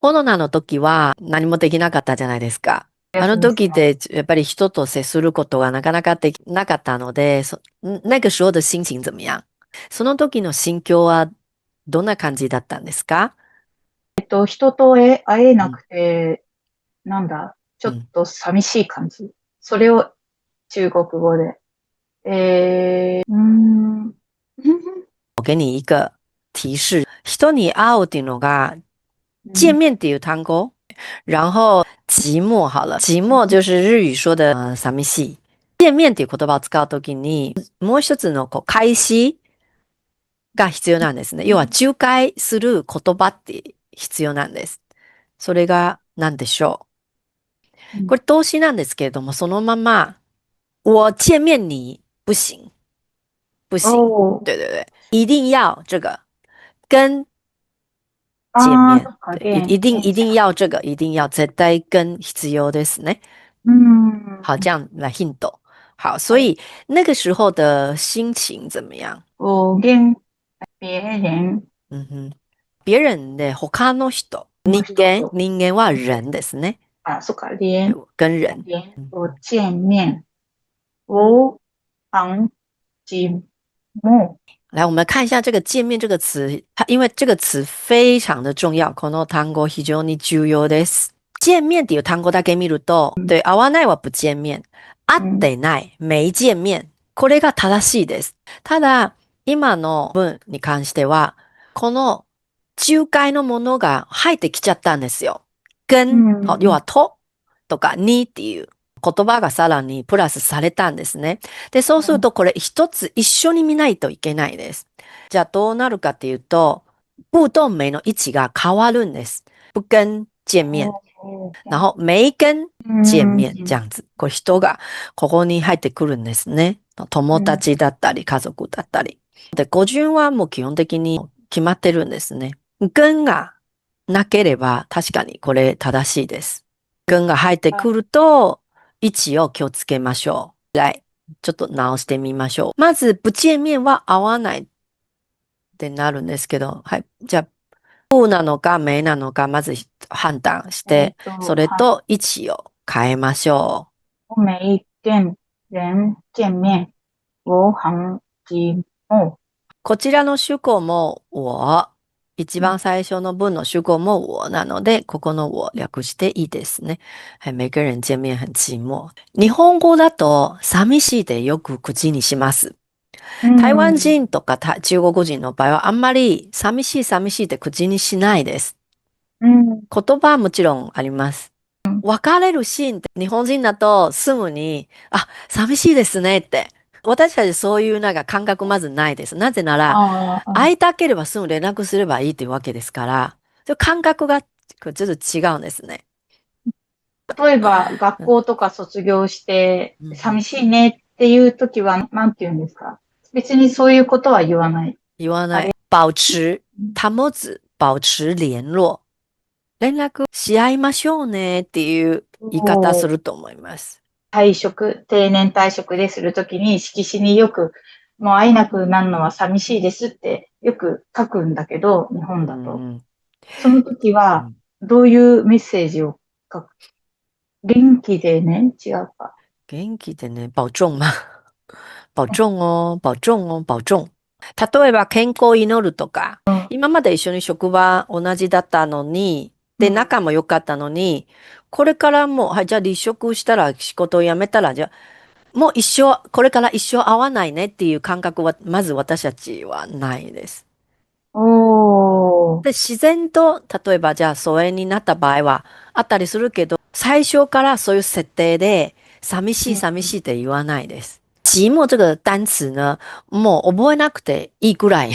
コロナの時は何もできなかったじゃないですか。あの休みします。時ってやっぱり人と接することがなかなかできなかったので、那个时候的心情怎么样？その時の心境はどんな感じだったんですか？人と会えうん、なくて、なんだ、ちょうん。っと寂しい感じ。それを中国語で。うーん。人に会うっていうのがうん。见面っていう単語。然后寂寞好了，寂寞就是日语说的寂しい。见面っていう言葉を使うときに、もう一つの開始が必要なんですね。要は仲介する言葉って必要なんです。それが何でしょう。うん。これ動詞なんですけれども、そのまま、我见面你不行，不行。おー。对对对，一定要这个跟见あー、面。そっか、对，一定要这个，一定要絶対跟必要ですね。うー好，这ん。样来 hint。好，所はい。以那个时候的心情怎么样？別人嗯哼，别人で他の人、の人と、人間は人ですね。あ、そっか、跟人。嗯を见面を한지も、来，我们看一下这个"见面"这个词，它因为这个词非常的重要。この単語非常に重要です。見面っていう単語だけ見ると、对、会わないは不見面。会っうん、てない、没見面。これが正しいです。ただ、今の文に関しては、この仲介のものが入ってきちゃったんですよ。う跟、要はん、ととかにっていう言葉がさらにプラスされたんですね。で、そうするとこれ一つ一緒に見ないといけないです。じゃあどうなるかっていうと、不動名の位置が変わるんです。不跟見面。然後、没跟うん、う見面。ん、这样子。これ人がここに入ってくるんですね。友達だったり、家族だったり。で、語順はもう基本的に決まってるんですね。跟がなければ確かにこれ正しいです。跟が入ってくると位置を気をつけましょう。来、ちょっと直してみましょう。まず、不見面は合わないってなるんですけど、はい。じゃあ、不なのか名なのか、まず判断して、それはい。と位置を変えましょう。每跟人见面，我很寂寞。こちらの主語も我。一嗯番最初の文の主語も我なので、ここの我略していいですね。はい、每个人見面很寂寞。日本語だと寂しいでよく口にします。う台湾ん人とか中国人の場合はあんまり寂しい寂しいって口にしないです。うん。言葉はもちろんあります。別れるシーンって日本人だとすぐに、あ、寂しいですねって。私たちそういうなんか感覚まずないです。なぜなら、ああ、会いたければすぐ連絡すればいいというわけですから、そ感覚がちょっと違うんですね。例えば学うん、校とか卒業してうん、うん。寂しいねっていうときは何て言うんですか？別にそういうことは言わない。言わない。保持、保つ、保持联絡。連絡し合いましょうねっていう言い方すおると思います。定年退職でするときに色紙によく、もう会えなくなるのは寂しいですってよく書くんだけど、日本うだと。ん、その時はうん。どういうメッセージを書く？元気でね、違うか。元気でね、保重ま。保重哦、保重哦、保重。例えば健康を祈るとか、今まで一緒に職場同じだったのに、で、うん。仲も良かったのに、これからもう、はい、じゃあ離職したら仕事を辞めたら、じゃあもう一生、これから一生会わないねっていう感覚は、まず私たちはないです。おー。で、自然と、例えばじゃあ疎遠になった場合はあったりするけど、最初からそういう設定で、寂しい寂しいって言わないです。寂寞这个单詞呢、もう覚えなくていいくらい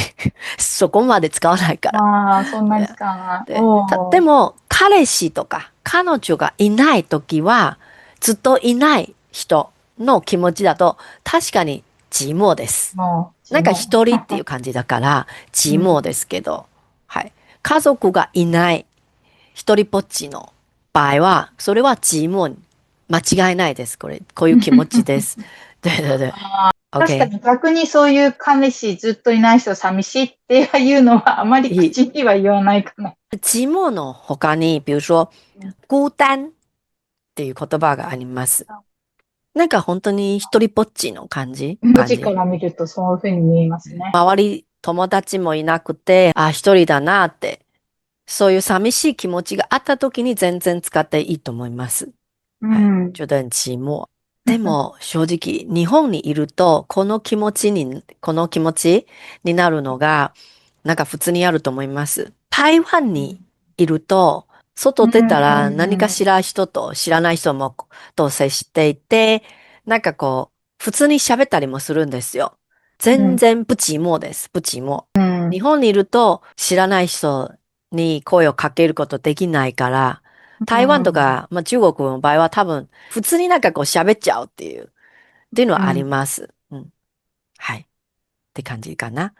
そこまで使わないから。まあ、そんなに使わない。でおー。も、彼氏とか彼女がいないときは、ずっといない人の気持ちだと、確かに寂寞です。もう、なんかちも。一人っていう感じだから、うん。寂寞ですけど、はい。家族がいない、一人ぽっちの場合は、それは寂寞に間違いないです。これ、こういう気持ちです。对对对。確か OK。に逆にそういう彼氏ずっといない人寂しいっていうのはあまりい口には言わないかな。寂寞の他に、比如说、孤单っていう言葉があります。なんか本当に一人ぼっちの文字か感じ。ら見るとそういうふうに見えますね。周り友達もいなくて、あ、一人だなって、そういう寂しい気持ちがあった時に全然使っていいと思います。うはい。ん。觉得很寂寞。でも正直、日本にいると、この気持ちになるのが、なんか普通にあると思います。台湾にいると、外出たら何かしら人と知らない人もと接していて、なんかこう、普通に喋ったりもするんですよ。全然不寂寞です。不寂寞。日本にいると知らない人に声をかけることできないから、台湾とか、まあ、中国の場合は多分、普通になんかこう喋っちゃうっていうのはあります。うん。はい。って感じかな。